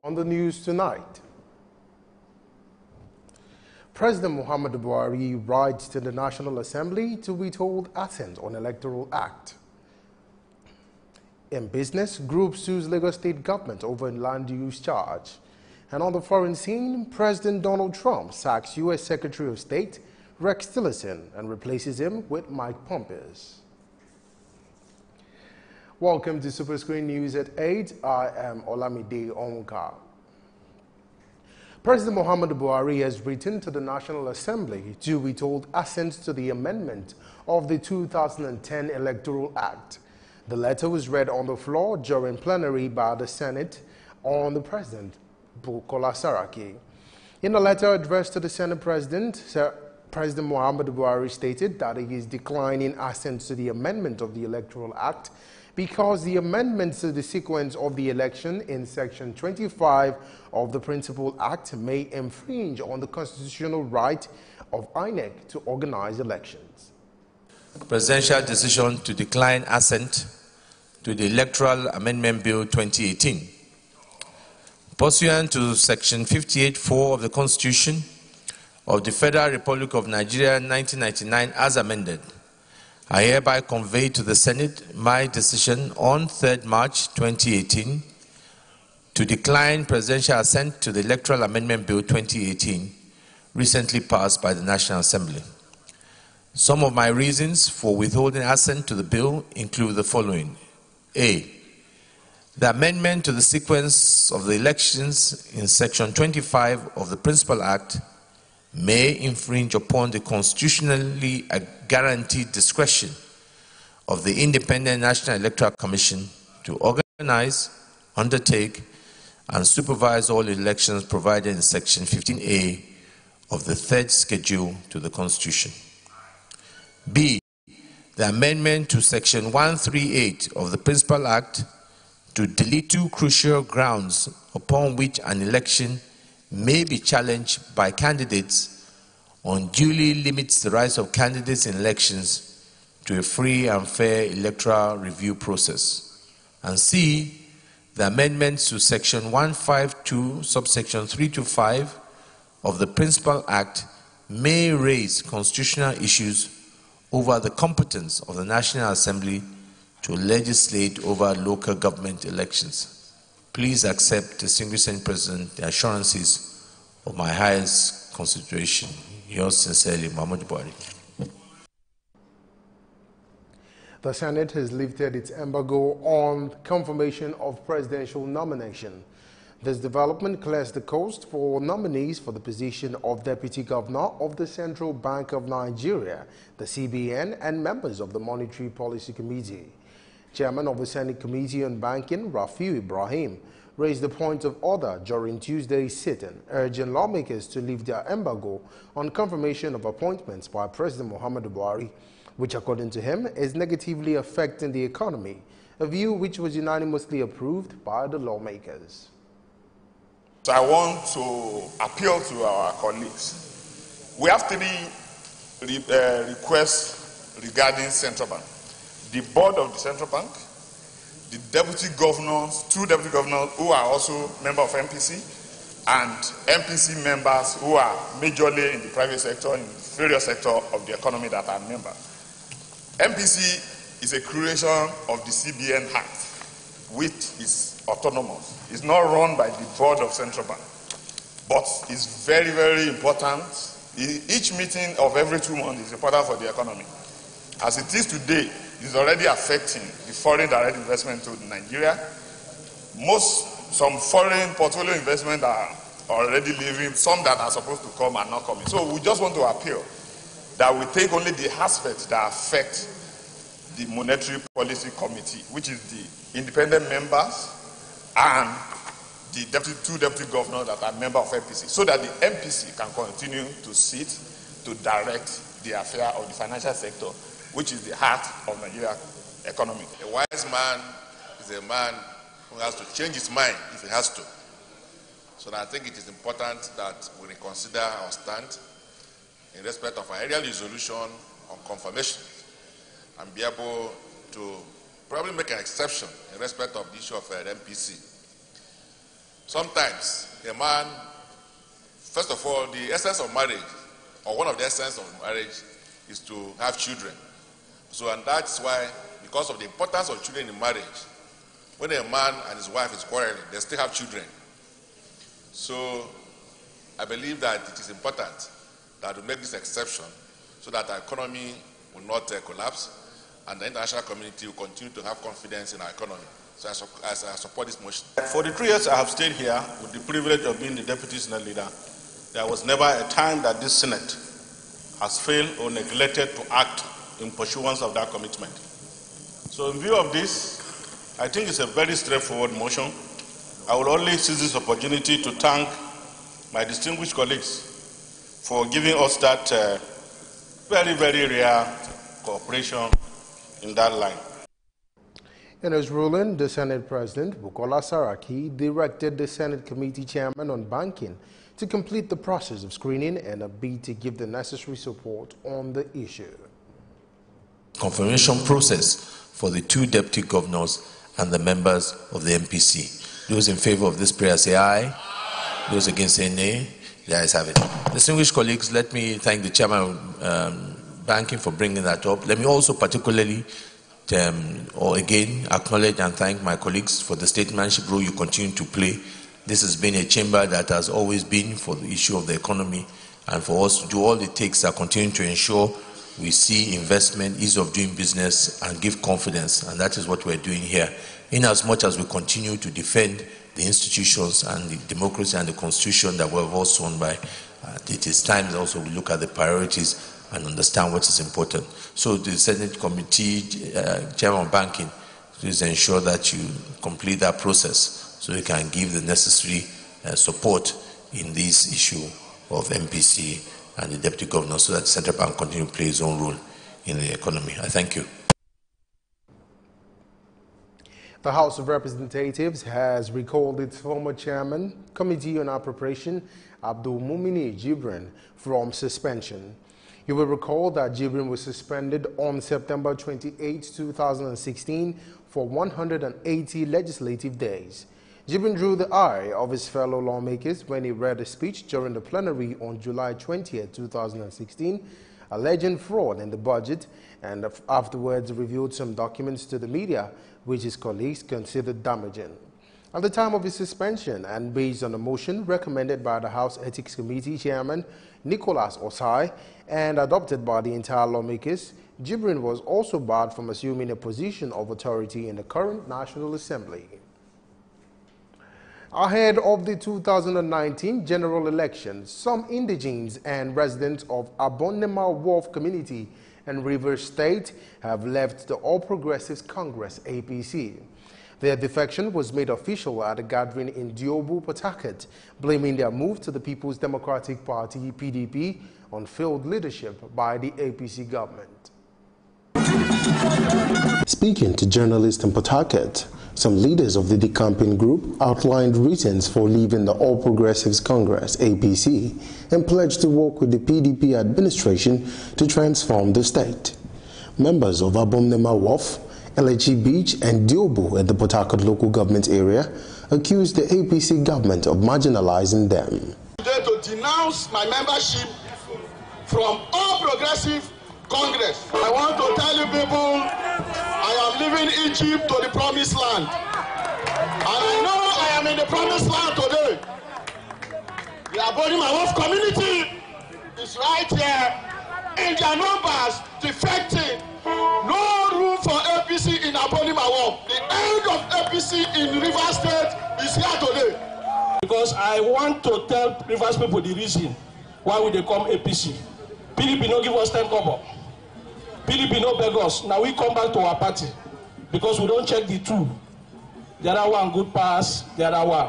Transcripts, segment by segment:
On the news tonight, President Muhammadu Buhari writes to the National Assembly to withhold assent on Electoral Act. In business, group sues Lagos State government over land use charge. And on the foreign scene, President Donald Trump sacks U.S. Secretary of State Rex Tillerson and replaces him with Mike Pompeo. Welcome to SuperScreen News at 8. I am Olamide Onka. President Muhammadu Buhari has written to the National Assembly to withhold assent to the amendment of the 2010 Electoral Act. The letter was read on the floor during plenary by the Senate on the President, Bukola Saraki. In a letter addressed to the Senate President, President Muhammadu Buhari stated that he is declining assent to the amendment of the Electoral Act because the amendments to the sequence of the election in Section 25 of the Principal Act may infringe on the constitutional right of INEC to organize elections. Presidential decision to decline assent to the Electoral Amendment Bill 2018. Pursuant to Section 58(4) of the Constitution of the Federal Republic of Nigeria 1999 as amended, I hereby convey to the Senate my decision on 3rd March 2018 to decline presidential assent to the Electoral Amendment Bill 2018 recently passed by the National Assembly. Some of my reasons for withholding assent to the bill include the following. A. The amendment to the sequence of the elections in Section 25 of the Principal Act may infringe upon the constitutionally guaranteed discretion of the Independent National Electoral Commission to organize, undertake, and supervise all elections provided in Section 15A of the 3rd Schedule to the Constitution. B. The amendment to Section 138 of the Principal Act to delete two crucial grounds upon which an election may be challenged by candidates unduly limits the rights of candidates in elections to a free and fair electoral review process. And C. The amendments to Section 152, subsection 3 to 5 of the Principal Act may raise constitutional issues over the competence of the National Assembly to legislate over local government elections. Please accept, distinguished Senate President, the assurances of my highest consideration. Yours sincerely, Muhammadu Buhari. The Senate has lifted its embargo on confirmation of presidential nomination. This development clears the coast for nominees for the position of Deputy Governor of the Central Bank of Nigeria, the CBN, and members of the Monetary Policy Committee. Chairman of the Senate Committee on Banking, Rafiu Ibrahim, raised the point of order during Tuesday's sitting, urging lawmakers to lift their embargo on confirmation of appointments by President Muhammadu Buhari, which, according to him, is negatively affecting the economy, a view which was unanimously approved by the lawmakers. So I want to appeal to our colleagues. We have three requests regarding Central Bank. The board of the Central Bank, the deputy governors, two deputy governors who are also members of MPC, and MPC members who are majorly in the private sector, in various sectors of the economy that are members. MPC is a creation of the CBN Act, which is autonomous. It's not run by the board of Central Bank, but it's very, very important. Each meeting of every 2 months is important for the economy. As it is today, it's already affecting the foreign direct investment to Nigeria. Some foreign portfolio investment are already leaving, some that are supposed to come are not coming. So we just want to appeal that we take only the aspects that affect the Monetary Policy Committee, which is the independent members and the two deputy governors that are members of MPC, so that the MPC can continue to sit to direct the affair of the financial sector, which is the heart of Nigeria's economy. A wise man is a man who has to change his mind if he has to. So I think it is important that we reconsider our stand in respect of our earlier resolution on confirmation and be able to probably make an exception in respect of the issue of MPC. sometimes a man, first of all, the essence of marriage, or one of the essence of marriage, is to have children. So, and that's why, because of the importance of children in marriage, when a man and his wife is quarreling, they still have children. So, I believe that it is important that we make this exception so that our economy will not collapse and the international community will continue to have confidence in our economy. So I support this motion. For the 3 years I have stayed here with the privilege of being the Deputy Senate Leader, there was never a time that this Senate has failed or neglected to act in pursuance of that commitment. So in view of this, I think it's a very straightforward motion. I will only seize this opportunity to thank my distinguished colleagues for giving us that very, very rare cooperation in that line. In his ruling, the Senate President, Bukola Saraki, directed the Senate Committee Chairman on Banking to complete the process of screening and a bid to give the necessary support on the issue. Confirmation process for the 2 deputy governors and the members of the MPC. Those in favor of this prayer say aye. Those against say nay. The ayes have it. Distinguished colleagues, let me thank the Chairman of Banking for bringing that up. Let me also particularly again acknowledge and thank my colleagues for the statesmanship role you continue to play. This has been a chamber that has always been for the issue of the economy, and for us to do all it takes to continue to ensure we see investment, ease of doing business, and give confidence, and that is what we're doing here. In as much as we continue to defend the institutions and the democracy and the constitution that we're all sworn by, it is time that also we look at the priorities and understand what is important. So the Senate Committee Chairman of Banking, please ensure that you complete that process so you can give the necessary support in this issue of MPC and the Deputy Governor so that the Central Bank continue to play its own role in the economy. I thank you. The House of Representatives has recalled its former chairman, Committee on Appropriation, Abdul Mumini Jibrin, from suspension. You will recall that Jibrin was suspended on September 28, 2016 for 180 legislative days. Jibrin drew the ire of his fellow lawmakers when he read a speech during the plenary on July 20, 2016, alleging fraud in the budget, and afterwards revealed some documents to the media which his colleagues considered damaging. At the time of his suspension, and based on a motion recommended by the House Ethics Committee Chairman Nicholas Osai and adopted by the entire lawmakers, Jibrin was also barred from assuming a position of authority in the current National Assembly. Ahead of the 2019 general elections, some indigenes and residents of Abonnema Wharf community in Rivers State have left the All Progressives Congress APC. Their defection was made official at a gathering in Diobu, Port Harcourt, blaming their move to the People's Democratic Party (PDP) on failed leadership by the APC government. Speaking to journalists in Port Harcourt, some leaders of the decamping group outlined reasons for leaving the All Progressives Congress (APC) and pledged to work with the PDP administration to transform the state. Members of Abonnema Wharf, LHE Beach and Diobu in the Port Harcourt local government area accused the APC government of marginalizing them. Today to denounce my membership from All Progressive Congress. I want to tell you people, I am leaving Egypt to the promised land. And I know I am in the promised land today. The Abonnema Wharf community is right here in their numbers defecting. No room for APC in Abonnema Wharf. The end of APC in Rivers State is here today. Because I want to tell Rivers people the reason why we they come APC. PDP no give us 10 kobo. PDP no beg us. Now we come back to our party because we don't check the two. The other one good pass, the other one.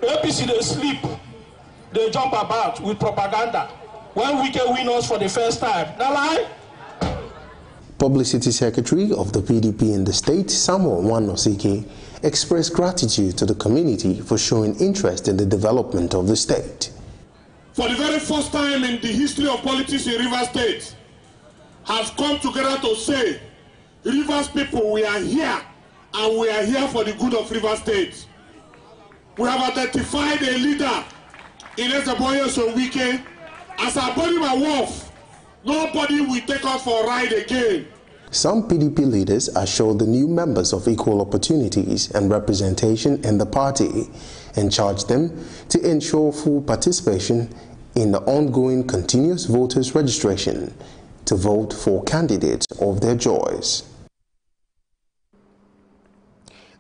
APC they sleep, they jump about with propaganda. When we can win us for the first time, now lie. Publicity Secretary of the PDP in the state, Samuel Nwanosike, expressed gratitude to the community for showing interest in the development of the state. For the very first time in the history of politics in Rivers State, have come together to say, Rivers people, we are here, and we are here for the good of Rivers State. We have identified a leader in Ezeboye Sowike. As our body my wolf, nobody will take us for a ride again. Some PDP leaders assured the new members of equal opportunities and representation in the party and charged them to ensure full participation in the ongoing continuous voters registration to vote for candidates of their choice.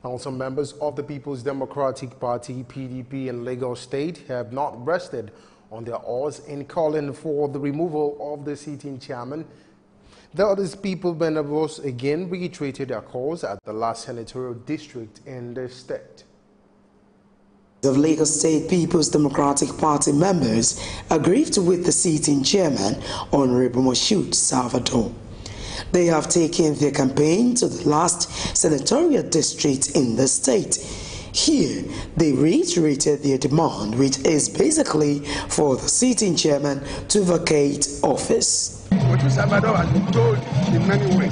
Also, members of the People's Democratic Party, PDP, in Lagos State have not rested on their oars in calling for the removal of the sitting chairman. The other people members again reiterated their calls at the last senatorial district in the state. The Lagos State People's Democratic Party members aggrieved with the sitting chairman, Honorable Moshood Salvador. They have taken their campaign to the last senatorial district in the state. Here, they reiterated their demand, which is basically for the sitting chairman to vacate office. Moshood Salvador has been told in many ways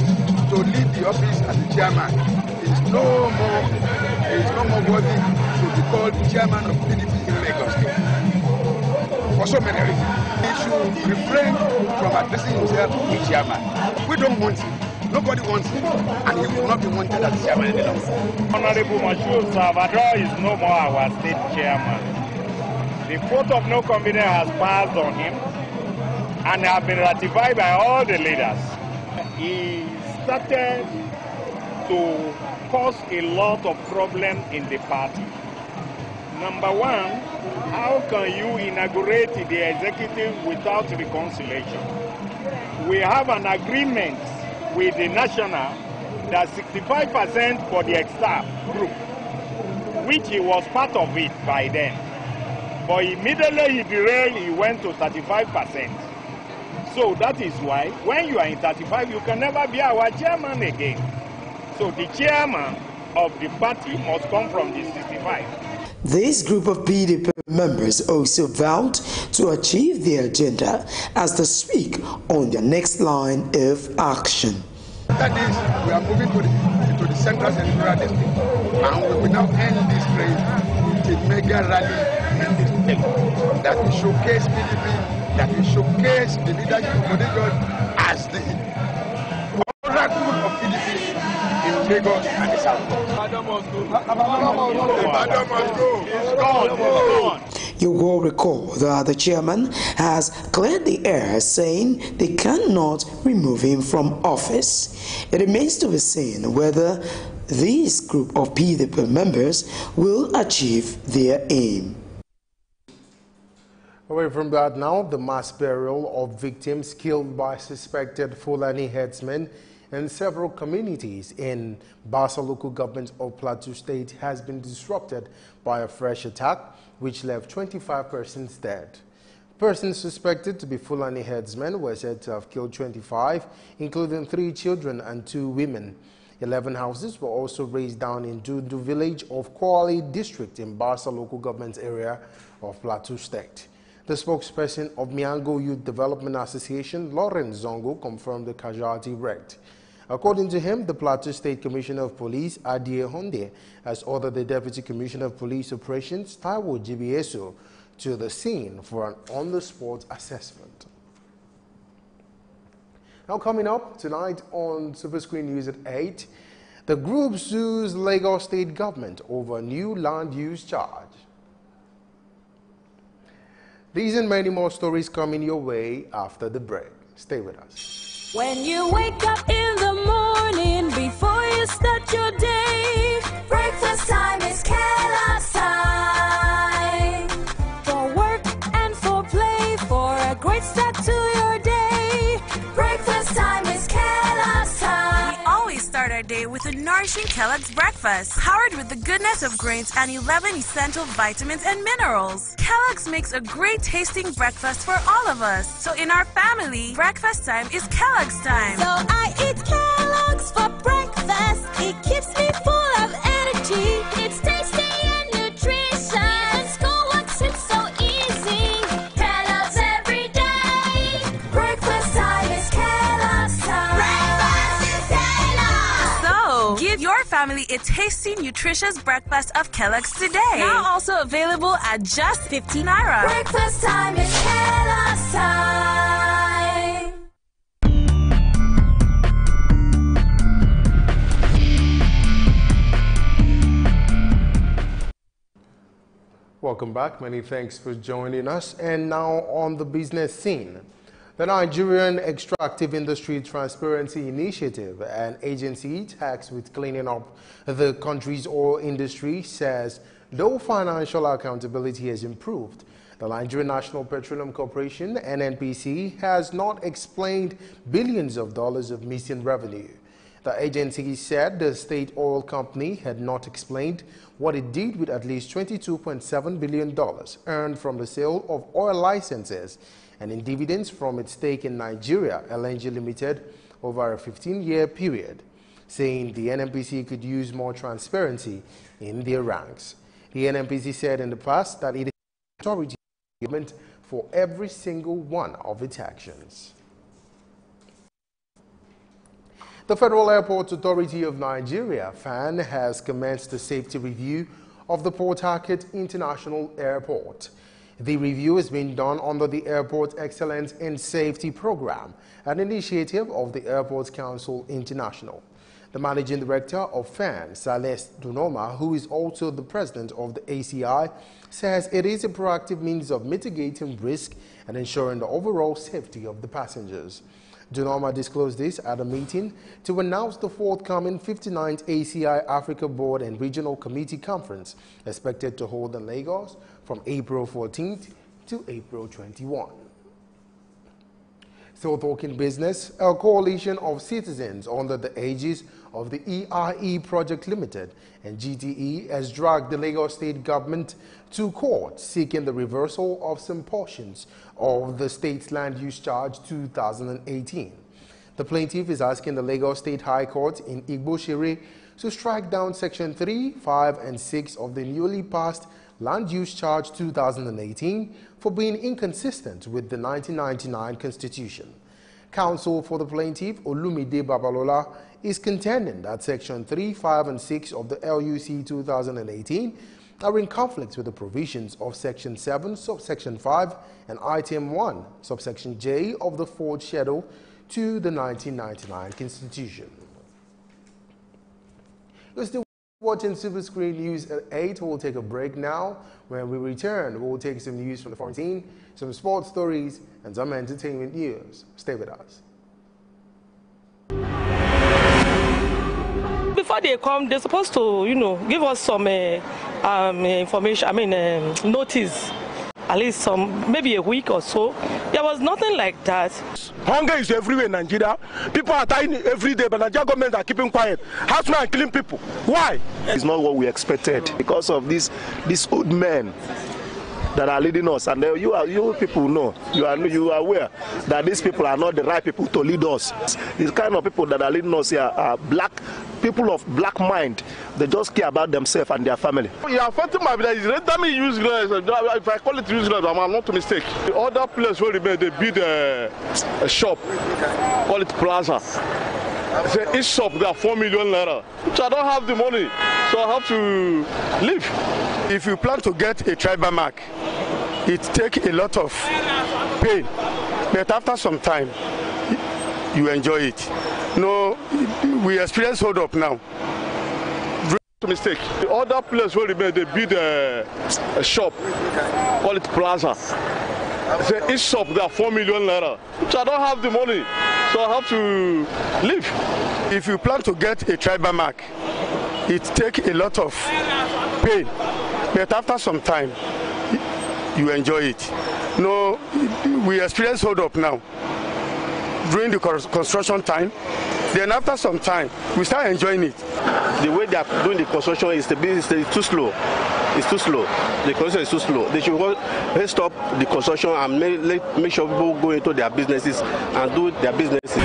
to leave the office as the chairman. He is no more worthy to be called chairman of PDP in Lagos State. For so many reasons, he should refrain from addressing himself as chairman. We don't want him. Nobody wants him, and he will not be wanted as chairman any longer. Honorable Moshood Salvador is no more our state chairman. The vote of no confidence has passed on him and have been ratified by all the leaders. He started to cause a lot of problems in the party. Number one, how can you inaugurate the executive without reconciliation? We have an agreement with the national that 65% for the ex-staff group, which he was part of it by then. But immediately he derailed, he went to 35%. So that is why when you are in 35, you can never be our chairman again. So the chairman of the party must come from the 65. This group of PDP members also vowed to achieve their agenda as they speak on their next line of action. That is, we are moving to the central senatorial district, and we will now end this race with a mega rally in this state that will showcase PDP, that will showcase the leadership of Lagos as the oracle of PDP in Lagos and the South. You will recall that the chairman has cleared the air, saying they cannot remove him from office. It remains to be seen whether this group of PDP members will achieve their aim. Away from that now, the mass burial of victims killed by suspected Fulani herdsmen in several communities in Basa local government of Plateau State has been disrupted by a fresh attack, which left 25 persons dead. Persons suspected to be Fulani herdsmen were said to have killed 25, including 3 children and 2 women. 11 houses were also razed down in Dundu village of Kwali district in Basa local government area of Plateau State. The spokesperson of Miango Youth Development Association, Lawrence Zongo, confirmed the casualty rate. According to him, the Plateau State Commissioner of Police, Adie Honde, has ordered the Deputy Commissioner of Police Operations, Taiwo Jibieso, to the scene for an on-the-spot assessment. Now coming up tonight on SuperScreen News at 8, the group sues Lagos State government over new land use charge. These and many more stories coming your way after the break. Stay with us. When you wake up in the morning, before you start your day, breakfast time is Kellogg's time. For work and for play, for a great start to your day, breakfast time is Kellogg's time. We always start our day with a nourishing Kellogg's breakfast, powered with the goodness of grains and 11 essential vitamins and minerals. Kellogg's makes a great tasting breakfast for all of us. So in our family, breakfast time is Kellogg's time. So I eat Kellogg's for breakfast. It keeps me full of energy. It's tasty and nutritious. And schoolwork seems so easy. Kellogg's every day. Breakfast time is Kellogg's time. Breakfast is Kellogg's. So give Give your family a tasty, nutritious breakfast of Kellogg's today. Now also available at just 50 Naira. Breakfast time is Kellogg's time. Welcome back. Many thanks for joining us. And now on the business scene. The Nigerian Extractive Industry Transparency Initiative, an agency tasked with cleaning up the country's oil industry, says though financial accountability has improved, the Nigerian National Petroleum Corporation, NNPC, has not explained billions of dollars of missing revenue. The agency said the state oil company had not explained what it did with at least $22.7 billion earned from the sale of oil licenses and in dividends from its stake in Nigeria LNG Limited over a 15-year period, saying the NNPC could use more transparency in their ranks. The NNPC said in the past that it is authority for every single one of its actions. The Federal Airports Authority of Nigeria, FAN, has commenced a safety review of the Port Harcourt International Airport. The review is being done under the Airport Excellence in Safety Program, an initiative of the Airports Council International. The Managing Director of FAN, Celeste Dunoma, who is also the President of the ACI, says it is a proactive means of mitigating risk and ensuring the overall safety of the passengers. Dunoma disclosed this at a meeting to announce the forthcoming 59th ACI Africa Board and Regional Committee Conference, expected to hold in Lagos from April 14th to April 21. Still talking business, a coalition of citizens under the aegis of the ERE Project Limited and GTE has dragged the Lagos State government to court seeking the reversal of some portions of the state's land use charge 2018. The plaintiff is asking the Lagos State High Court in Igboshire to strike down Section 3, 5, and 6 of the newly passed Land Use Charge 2018 for being inconsistent with the 1999 Constitution. Counsel for the plaintiff, Olumide Babalola, is contending that Section 3, 5, and 6 of the LUC 2018 are in conflict with the provisions of Section 7, Subsection 5, and Item 1, Subsection J of the 4th Schedule to the 1999 Constitution. You're still watching SuperScreen News at 8. We'll take a break now. When we return, we'll take some news from the foreign scene, some sports stories, and some entertainment news. Stay with us. Before they come, they're supposed to, give us some information, notice, at least maybe a week or so. There was nothing like that. Hunger is everywhere in Nigeria. People are dying every day, but Nigeria government are keeping quiet. Housemen are killing people. Why? It's not what we expected because of these old men that are leading us, and you people know, you are aware that these people are not the right people to lead us. These kind of people that are leading us here are people of black mind. They just care about themselves and their family. You are affecting my village. Let me use if I call it useless, I'm not a mistake. The other place where they build a shop, call it plaza. Say each shop got 4 million naira. So I don't have the money, so I have to leave. If you plan to get a tribal mark, it takes a lot of pain, but after some time, you enjoy it. No, we experience hold up now. Mistake. The other place where they build a shop, call it plaza. Say each shop got 4 million naira. So I don't have the money, so I have to leave. If you plan to get a tribal mark, it takes a lot of pain, but after some time, you enjoy it. No, we experience hold up now during the construction time. Then after some time, we start enjoying it. The way they are doing the construction is too slow. It's too slow. The construction is too slow. They should stop the construction and make sure people go into their businesses and do their businesses.